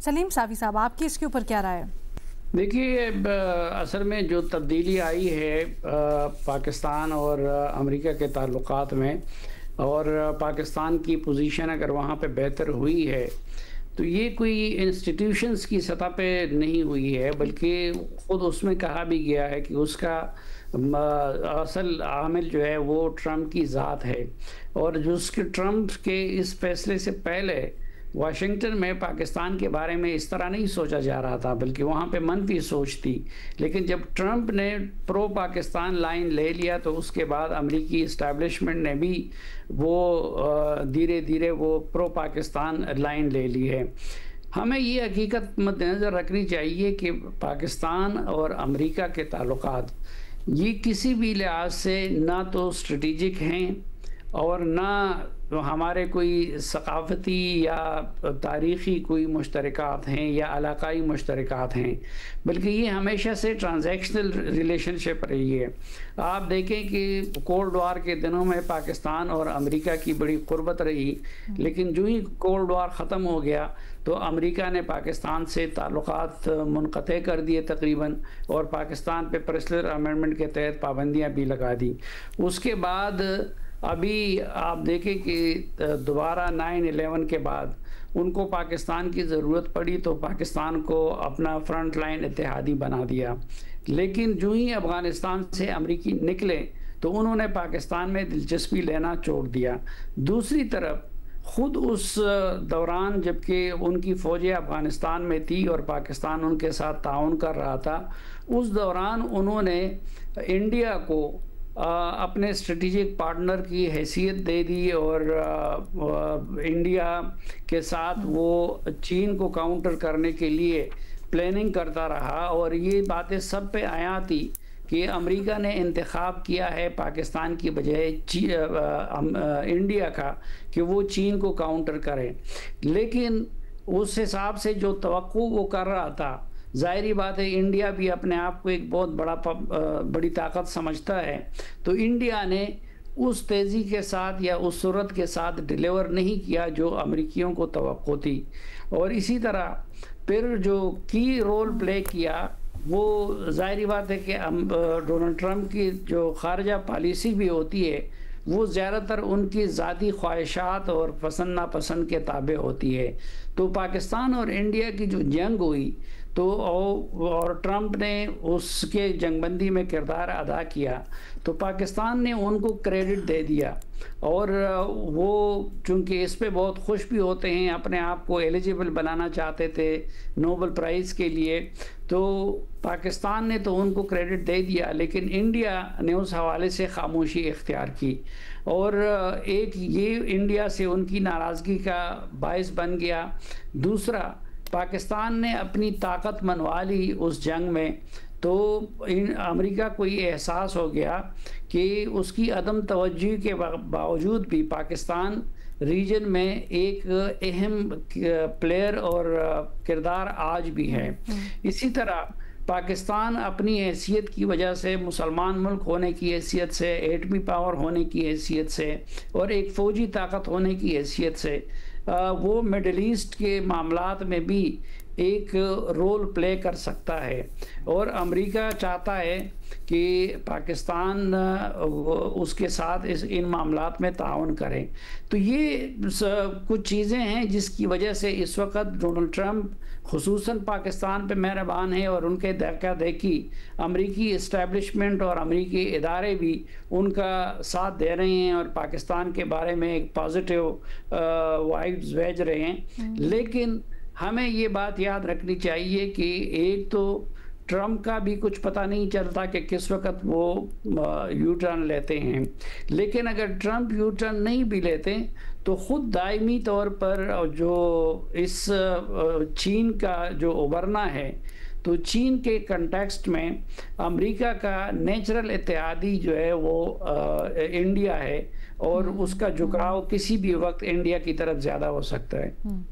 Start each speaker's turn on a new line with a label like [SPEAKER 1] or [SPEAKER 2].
[SPEAKER 1] سلیم صافی صاحب، آپ کی اس کے اوپر کیا رائے ہے؟
[SPEAKER 2] دیکھیے، اصل میں جو تبدیلی آئی ہے پاکستان اور امریکہ کے تعلقات میں، اور پاکستان کی پوزیشن اگر وہاں پہ بہتر ہوئی ہے تو یہ کوئی انسٹیٹیوشنز کی سطح پہ نہیں ہوئی ہے، بلکہ خود اس میں کہا بھی گیا ہے کہ اس کا اصل عامل جو ہے وہ ٹرمپ کی ذات ہے، اور جو اس کے ٹرمپ کے اس فیصلے سے پہلے واشنگٹن میں پاکستان کے بارے میں اس طرح نہیں سوچا جا رہا تھا، بلکہ وہاں پہ منفی سوچ تھی۔ لیکن جب ٹرمپ نے پرو پاکستان لائن لے لیا تو اس کے بعد امریکی اسٹیبلشمنٹ نے بھی وہ دھیرے دھیرے وہ پرو پاکستان لائن لے لی ہے۔ ہمیں یہ حقیقت مد نظر رکھنی چاہیے کہ پاکستان اور امریکہ کے تعلقات یہ کسی بھی لحاظ سے نہ تو اسٹریٹجک ہیں اور نہ ہمارے کوئی ثقافتی یا تاریخی کوئی مشترکات ہیں یا علاقائی مشترکات ہیں، بلکہ یہ ہمیشہ سے ٹرانزیکشنل ریلیشن شپ رہی ہے۔ آپ دیکھیں کہ کولڈ وار کے دنوں میں پاکستان اور امریکہ کی بڑی قربت رہی، لیکن جو ہی کولڈ وار ختم ہو گیا تو امریکہ نے پاکستان سے تعلقات منقطع کر دیے تقریباً، اور پاکستان پہ پریسلر امینڈمنٹ کے تحت پابندیاں بھی لگا دی۔ اس کے بعد ابھی آپ دیکھیں کہ دوبارہ 9/11 کے بعد ان کو پاکستان کی ضرورت پڑی تو پاکستان کو اپنا فرنٹ لائن اتحادی بنا دیا، لیکن جو ہی افغانستان سے امریکی نکلے تو انہوں نے پاکستان میں دلچسپی لینا چھوڑ دیا۔ دوسری طرف خود اس دوران جبکہ ان کی فوجیں افغانستان میں تھی اور پاکستان ان کے ساتھ تعاون کر رہا تھا، اس دوران انہوں نے انڈیا کو اپنے اسٹریٹجک پارٹنر کی حیثیت دے دی، اور انڈیا کے ساتھ وہ چین کو کاؤنٹر کرنے کے لیے پلاننگ کرتا رہا، اور یہ باتیں سب پہ آیا تھی کہ امریکہ نے انتخاب کیا ہے پاکستان کی بجائے انڈیا کا کہ وہ چین کو کاؤنٹر کرے۔ لیکن اس حساب سے جو توقع وہ کر رہا تھا، ظاہری بات ہے انڈیا بھی اپنے آپ کو ایک بہت بڑی طاقت سمجھتا ہے، تو انڈیا نے اس تیزی کے ساتھ یا اس صورت کے ساتھ ڈیلیور نہیں کیا جو امریکیوں کو توقع تھی۔ اور اسی طرح پھر جو کی رول پلے کیا، وہ ظاہری بات ہے کہ ڈونلڈ ٹرمپ کی جو خارجہ پالیسی بھی ہوتی ہے وہ زیادہ تر ان کی ذاتی خواہشات اور پسند ناپسند کے تابع ہوتی ہے۔ تو پاکستان اور انڈیا کی جو جنگ ہوئی تو اور ٹرمپ نے اس کے جنگ بندی میں کردار ادا کیا، تو پاکستان نے ان کو کریڈٹ دے دیا، اور وہ چونکہ اس پہ بہت خوش بھی ہوتے ہیں، اپنے آپ کو ایلیجیبل بنانا چاہتے تھے نوبل پرائز کے لیے، تو پاکستان نے تو ان کو کریڈٹ دے دیا، لیکن انڈیا نے اس حوالے سے خاموشی اختیار کی، اور ایک یہ انڈیا سے ان کی ناراضگی کا باعث بن گیا۔ دوسرا، پاکستان نے اپنی طاقت منوا لی اس جنگ میں، تو امریکہ کو یہ احساس ہو گیا کہ اس کی عدم توجہی کے باوجود بھی پاکستان ریجن میں ایک اہم پلیئر اور کردار آج بھی ہے۔ اسی طرح پاکستان اپنی حیثیت کی وجہ سے، مسلمان ملک ہونے کی حیثیت سے، ایٹمی پاور ہونے کی حیثیت سے، اور ایک فوجی طاقت ہونے کی حیثیت سے، وہ مڈل ایسٹ کے معاملات میں بھی ایک رول پلے کر سکتا ہے، اور امریکہ چاہتا ہے کہ پاکستان اس کے ساتھ ان معاملات میں تعاون کریں۔ تو یہ کچھ چیزیں ہیں جس کی وجہ سے اس وقت ڈونلڈ ٹرمپ خصوصاً پاکستان پہ مہربان ہیں، اور ان کے دیکھا دیکھی امریکی اسٹیبلشمنٹ اور امریکی ادارے بھی ان کا ساتھ دے رہے ہیں اور پاکستان کے بارے میں ایک پازیٹیو وائبز بھیج رہے ہیں۔ لیکن ہمیں یہ بات یاد رکھنی چاہیے کہ ایک تو ٹرمپ کا بھی کچھ پتہ نہیں چلتا کہ کس وقت وہ یو ٹرن لیتے ہیں، لیکن اگر ٹرمپ یو ٹرن نہیں بھی لیتے تو خود دائمی طور پر جو اس چین کا جو ابھرنا ہے، تو چین کے کنٹیکسٹ میں امریکہ کا نیچرل اتحادی جو ہے وہ انڈیا ہے، اور اس کا جھکاؤ کسی بھی وقت انڈیا کی طرف زیادہ ہو سکتا ہے۔